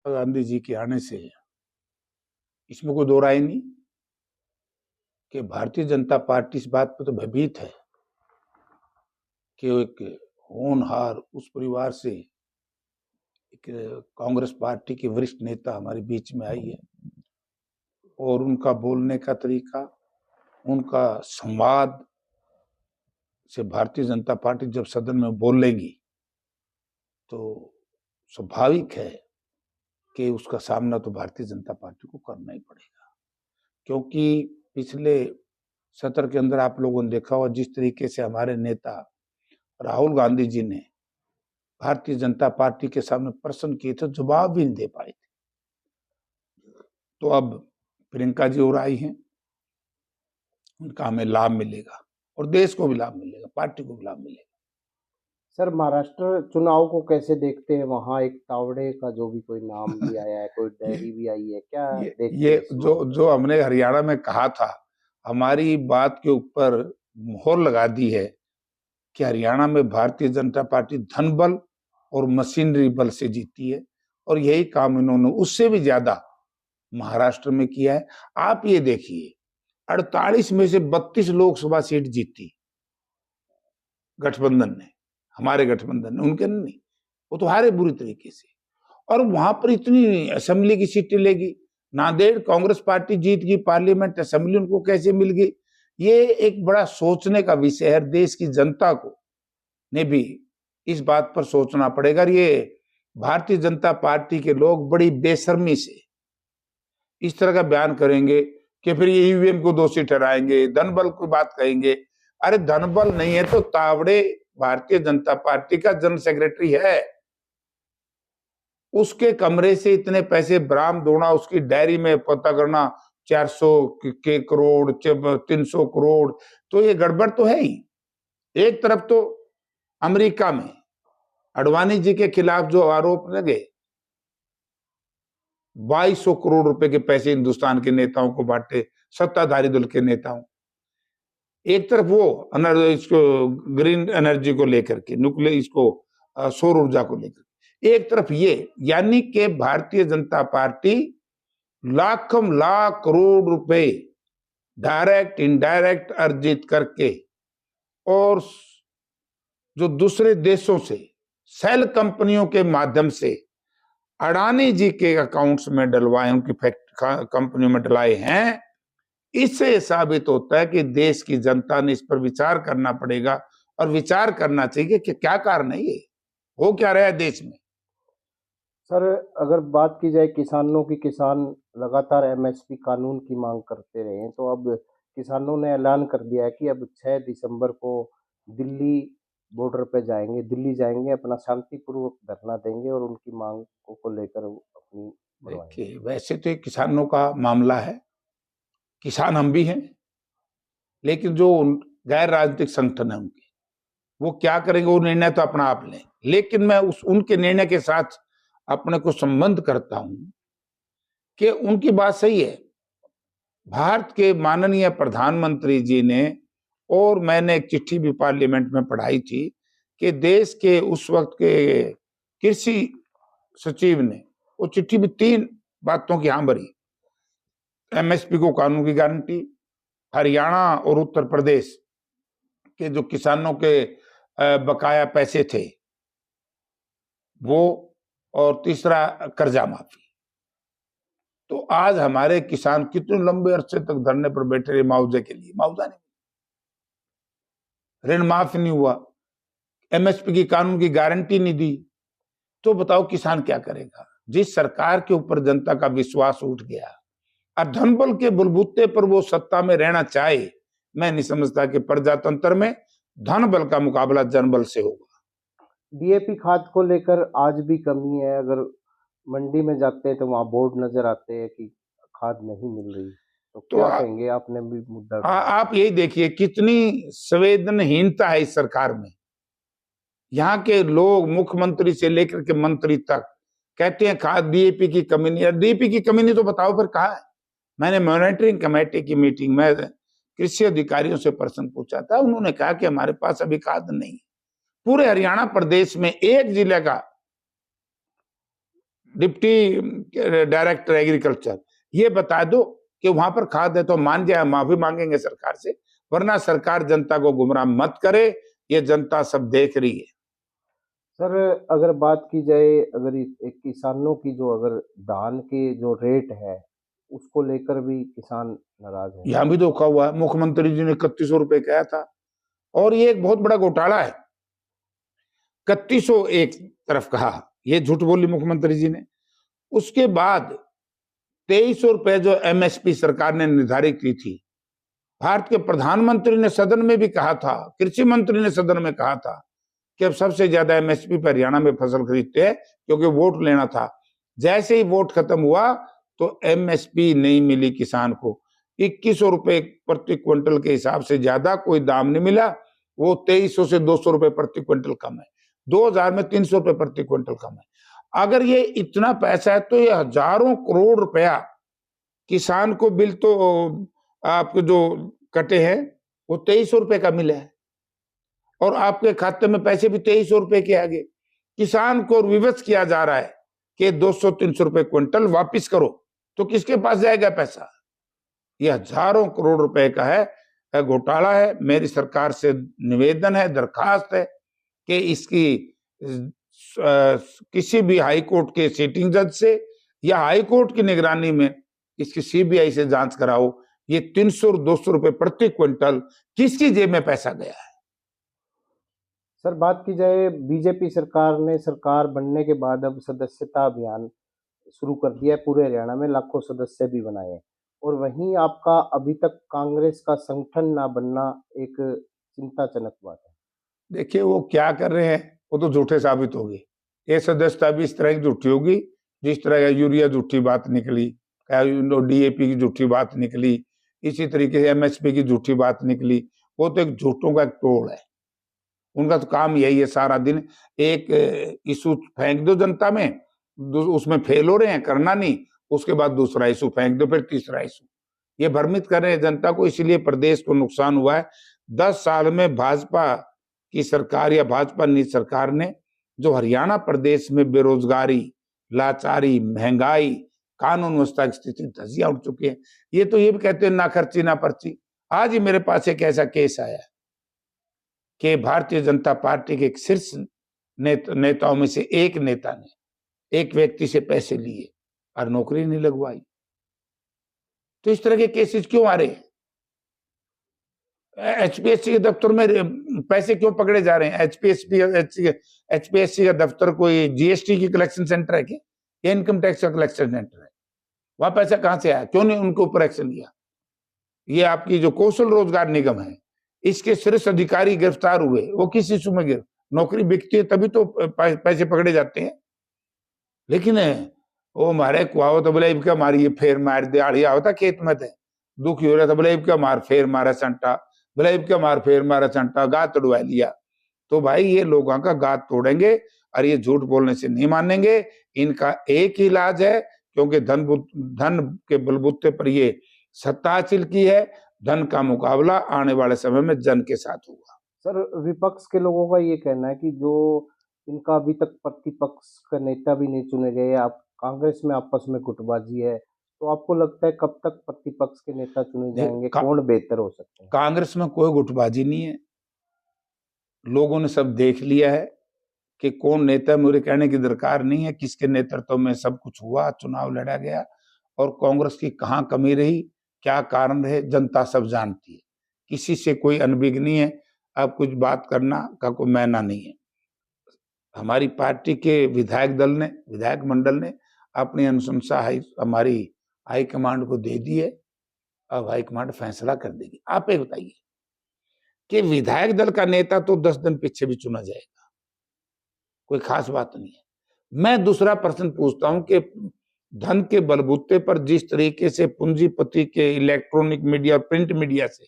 गांधी जी के आने से इसमें कोई दो राय नहीं कि भारतीय जनता पार्टी इस बात पर तो भयभीत है कि वो एक होनहार उस परिवार से एक कांग्रेस पार्टी के वरिष्ठ नेता हमारे बीच में आई है और उनका बोलने का तरीका, उनका संवाद से भारतीय जनता पार्टी जब सदन में बोलेगी तो स्वाभाविक है कि उसका सामना तो भारतीय जनता पार्टी को करना ही पड़ेगा, क्योंकि पिछले सत्र के अंदर आप लोगों ने देखा हुआ जिस तरीके से हमारे नेता राहुल गांधी जी ने भारतीय जनता पार्टी के सामने प्रश्न किए थे, जवाब भी नहीं दे पाए थे। तो अब प्रियंका जी और आई हैं, उनका हमें लाभ मिलेगा और देश को भी लाभ मिलेगा, पार्टी को भी लाभ मिलेगा। सर, महाराष्ट्र चुनाव को कैसे देखते हैं? वहाँ एक तावड़े का जो भी कोई नाम भी आया है, कोई डायरी भी आई है, क्या देखते हैं? जो हमने हरियाणा में कहा था, हमारी बात के ऊपर मोहर लगा दी है कि हरियाणा में भारतीय जनता पार्टी धन बल और मशीनरी बल से जीती है और यही काम इन्होंने उससे भी ज्यादा महाराष्ट्र में किया है। आप ये देखिए, 48 में से 32 लोकसभा सीट जीती गठबंधन ने, हमारे गठबंधन ने, उनके नहीं, वो तो हारे बुरी तरीके से। और वहां पर इतनी असेंबली की सीटें लेगी, नांदेड़ कांग्रेस पार्टी जीत गई, पार्लियामेंट असेंबली उनको कैसे मिल गई? ये एक बड़ा सोचने का विषय है। देश की जनता को ने भी इस बात पर सोचना पड़ेगा। ये भारतीय जनता पार्टी के लोग बड़ी बेशर्मी से इस तरह का बयान करेंगे कि फिर ये ईवीएम को दोषी ठहराएंगे, धनबल की बात कहेंगे। अरे धनबल नहीं है तो तावड़े भारतीय जनता पार्टी का जनरल सेक्रेटरी है, उसके कमरे से इतने पैसे बरामद होना, उसकी डायरी में पता करना 400 के करोड़, 300 करोड़, तो ये गड़बड़ तो है ही। एक तरफ तो अमेरिका में अडवाणी जी के खिलाफ जो आरोप लगे, 2200 करोड़ रुपए के पैसे हिंदुस्तान के नेताओं को बांटे, सत्ताधारी दल के नेताओं। एक तरफ वो इसको ग्रीन एनर्जी को लेकर के, न्यूक्लियर इसको सौर ऊर्जा को लेकर, एक तरफ ये, यानी कि भारतीय जनता पार्टी लाखों लाख करोड़ रुपए डायरेक्ट इनडायरेक्ट अर्जित करके और जो दूसरे देशों से सेल कंपनियों के माध्यम से अडानी जी के अकाउंट्स में डलवाए, उनकी कंपनियों में डलाए हैं। इससे साबित होता है कि देश की जनता ने इस पर विचार करना पड़ेगा और विचार करना चाहिए कि क्या कारण है, ये हो क्या रहा है देश में। सर, अगर बात की जाए किसानों की, किसान लगातार एमएसपी कानून की मांग करते रहे हैं, तो अब किसानों ने ऐलान कर दिया है कि अब 6 दिसंबर को दिल्ली बॉर्डर पे जाएंगे, दिल्ली जाएंगे, अपना शांतिपूर्वक धरना देंगे और उनकी मांगों को लेकर अपनी बढ़वाएंगे। देखिए, वैसे तो किसानों का मामला है, किसान हम भी हैं, लेकिन जो गैर राजनीतिक संगठन है उनके, वो क्या करेंगे वो निर्णय तो अपना आप लें, लेकिन मैं उनके निर्णय के साथ अपने को संबंध करता हूं कि उनकी बात सही है। भारत के माननीय प्रधानमंत्री जी ने, और मैंने एक चिट्ठी भी पार्लियामेंट में पढ़ाई थी कि देश के उस वक्त के कृषि सचिव ने वो चिट्ठी में 3 बातों की हां भरी। एमएसपी को कानून की गारंटी, हरियाणा और उत्तर प्रदेश के जो किसानों के बकाया पैसे थे वो, और तीसरा कर्जा माफी। तो आज हमारे किसान कितने लंबे अरसे तक धरने पर बैठे रहे मुआवजे के लिए, मुआवजा नहीं, ऋण माफ नहीं हुआ, एमएसपी की कानून की गारंटी नहीं दी, तो बताओ किसान क्या करेगा? जिस सरकार के ऊपर जनता का विश्वास उठ गया और धनबल के बलबूते पर वो सत्ता में रहना चाहे, मैं नहीं समझता कि प्रजातंत्र में धन बल का मुकाबला जनबल से होगा। डीएपी खाद को लेकर आज भी कमी है। अगर मंडी में जाते हैं तो वहाँ बोर्ड नजर आते हैं कि खाद नहीं मिल रही, तो क्या कहेंगे? आपने भी मुद्दा आप यही देखिए कितनी संवेदनहीनता है इस सरकार में। यहाँ के लोग मुख्यमंत्री से लेकर के मंत्री तक कहते हैं खाद डीएपी की कमी नहीं है। डीएपी की कमी नहीं तो बताओ फिर कहाँ है? मैंने मॉनिटरिंग कमेटी की मीटिंग में कृषि अधिकारियों से प्रश्न पूछा था, उन्होंने कहा कि हमारे पास अभी खाद नहीं। पूरे हरियाणा प्रदेश में एक जिले का डिप्टी डायरेक्टर एग्रीकल्चर, ये बता दो कि वहां पर खाद है तो मान जाए, माफी मांगेंगे सरकार से, वरना सरकार जनता को गुमराह मत करे, ये जनता सब देख रही है। सर अगर बात की जाए, अगर एक किसानों की जो अगर धान के जो रेट है उसको लेकर भी किसान नाराज है। यहां भी धोखा हुआ है। मुख्यमंत्री जी ने 3100 रुपए कहा था, और ये एक बहुत बड़ा घोटाला है। 3100 एक तरफ कहा, ये झूठ बोली मुख्यमंत्री जी ने। उसके बाद 2300 रुपए जो एमएसपी सरकार ने निर्धारित की थी, भारत के प्रधानमंत्री ने सदन में भी कहा था, कृषि मंत्री ने सदन में कहा था कि अब सबसे ज्यादा एमएसपी पर हरियाणा में फसल खरीदते हैं, क्योंकि वोट लेना था। जैसे ही वोट खत्म हुआ तो एमएसपी नहीं मिली किसान को। 2100 रुपए प्रति क्विंटल के हिसाब से ज्यादा कोई दाम नहीं मिला। वो 2300 से 200 रुपए प्रति क्विंटल कम है। 2000 में 300 रुपए प्रति क्विंटल कम है। अगर ये इतना पैसा है तो ये हजारों करोड़ रुपया किसान को बिल तो आपके जो कटे हैं वो 2300 रुपए का मिला है, और आपके खाते में पैसे भी 2300 रुपए के आगे। किसान को विवश किया जा रहा है कि 200-300 रुपए क्विंटल वापिस करो, तो किसके पास जाएगा पैसा? ये हजारों करोड़ रुपए का है, घोटाला है। मेरी सरकार से निवेदन है, दरखास्त है कि इसकी किसी भी हाई कोर्ट के सिटिंग जज से या हाई कोर्ट की निगरानी में इसकी सीबीआई से जांच कराओ। ये 300 और 200 रुपए प्रति क्विंटल किसकी जेब में पैसा गया है? सर बात की जाए, बीजेपी सरकार ने सरकार बनने के बाद अब सदस्यता अभियान शुरू कर दिया है, पूरे हरियाणा में लाखों सदस्य भी बनाए हैं, और वहीं आपका अभी तक कांग्रेस का संगठन ना बनना एक चिंताजनक बात है। देखिए वो क्या कर रहे हैं, वो तो झूठे साबित होगी। ये सदस्यता भी इस तरह की झूठी होगी जिस तरह का यूरिया झूठी बात निकली, डीएपी की झूठी बात निकली, इसी तरीके से एमएसपी की झूठी बात निकली। वो तो एक झूठों का एक टोल है। उनका तो काम यही है, सारा दिन एक इशू फेंक दो जनता में, उसमें फेल हो रहे हैं, करना नहीं, उसके बाद दूसरा इशू फेंक दो, फिर तीसरा इशू। ये भ्रमित कर रहे हैं जनता को, इसीलिए प्रदेश को नुकसान हुआ है। 10 साल में भाजपा की सरकार या भाजपा नीति सरकार ने जो हरियाणा प्रदेश में बेरोजगारी, लाचारी, महंगाई, कानून व्यवस्था की स्थिति धजिया उठ चुकी है। ये तो ये भी कहते हैं ना खर्ची ना पर्ची। आज ही मेरे पास एक ऐसा केस आया कि भारतीय जनता पार्टी के एक शीर्ष नेताओं में से एक नेता ने एक व्यक्ति से पैसे लिए और नौकरी नहीं लगवाई। तो इस तरह के केसेस क्यों आ रहे हैं? एचपीएससी के दफ्तर में पैसे क्यों पकड़े जा रहे हैं? एचपीएससी का दफ्तर कोई जीएसटी की कलेक्शन सेंटर है क्या, या इनकम टैक्स का कलेक्शन सेंटर है? वहां पैसा कहां से आया? क्यों नहीं उनके ऊपर एक्शन लिया? ये आपकी जो कौशल रोजगार निगम है, इसके शीर्ष अधिकारी गिरफ्तार हुए, वो किस इशू में गिर? नौकरी बिकती है तभी तो पैसे पकड़े जाते हैं। लेकिन वो मारे कुआओ तो बोले इबका मारिए फेर मार दे, आड़िया होता खेत में थे, दुखी हो रहा था, बोले इबका मार फेर मारा संटा, बोले इबका मार फेर मारा संटा, गात तोड़वा लिया। तो भाई ये लोगों का गात तोड़ेंगे और ये झूठ बोलने से नहीं मानेंगे। इनका एक ही इलाज है, क्योंकि धन के बलबूते पर ये सत्ता हासिल की है। धन का मुकाबला आने वाले समय में जन के साथ होगा। सर विपक्ष के लोगों का ये कहना है कि जो इनका अभी तक प्रतिपक्ष का नेता भी नहीं चुने गए, आप कांग्रेस में आपस में गुटबाजी है, तो आपको लगता है कब तक प्रतिपक्ष के नेता चुने जाएंगे, कौन बेहतर हो सकते हैं? कांग्रेस में कोई गुटबाजी नहीं है। लोगों ने सब देख लिया है कि कौन नेता, मेरे कहने की दरकार नहीं है, किसके नेतृत्व में सब कुछ हुआ, चुनाव लड़ा गया, और कांग्रेस की कहां कमी रही, क्या कारण रहे, जनता सब जानती है। किसी से कोई अनभिज्ञ नहीं है। अब कुछ बात करना का कोई मैना नहीं है। हमारी पार्टी के विधायक मंडल ने अपनी अनुशंसा हमारी हाईकमांड को दे दी है। अब हाईकमांड फैसला कर देगी। आप ये बताइए कि विधायक दल का नेता तो 10 दिन पीछे भी चुना जाएगा, कोई खास बात नहीं है। मैं दूसरा प्रश्न पूछता हूं कि धन के बलबूते पर जिस तरीके से पूंजीपति के इलेक्ट्रॉनिक मीडिया और प्रिंट मीडिया से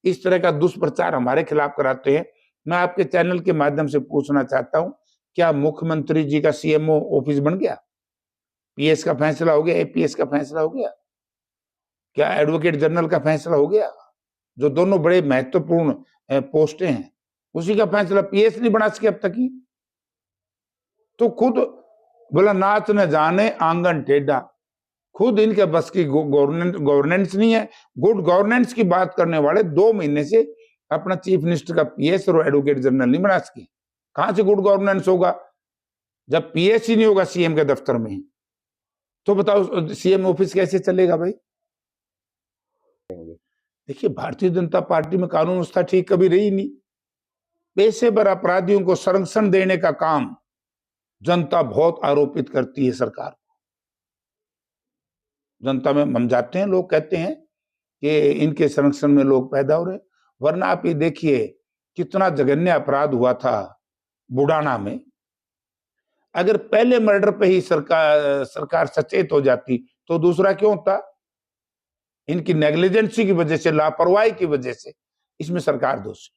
इस तरह का दुष्प्रचार हमारे खिलाफ कराते हैं, मैं आपके चैनल के माध्यम से पूछना चाहता हूं, क्या मुख्यमंत्री जी का सीएमओ ऑफिस बन गया? पीएस का फैसला हो गया? एपीएस का फैसला हो गया? क्या एडवोकेट जनरल का फैसला हो गया? जो दोनों बड़े महत्वपूर्ण पोस्टें हैं, उसी का फैसला पीएस नहीं बना सके अब तक ही। तो खुद बोला नाच न जाने आंगन टेढ़ा, खुद इनके बस की गवर्नेंस नहीं है। गुड गवर्नेंस की बात करने वाले 2 महीने से अपना चीफ मिनिस्टर का पीएस और एडवोकेट जनरल नहीं बना सके। कहां से गुड गवर्नेंस होगा जब पीएस ही नहीं होगा सीएम के दफ्तर में? तो बताओ सीएम ऑफिस कैसे चलेगा भाई? देखिए, भारतीय जनता पार्टी में कानून व्यवस्था ठीक कभी रही नहीं। पेशेवर अपराधियों को संरक्षण देने का काम जनता बहुत आरोपित करती है सरकार को। जनता में हम जाते हैं, लोग कहते हैं कि इनके संरक्षण में लोग पैदा हो रहे, वरना आप ये देखिए कितना जघन्य अपराध हुआ था बुडाना में। अगर पहले मर्डर पे ही सरकार सचेत हो जाती तो दूसरा क्यों होता? इनकी नेग्लिजेंसी की वजह से, लापरवाही की वजह से इसमें सरकार दोषी।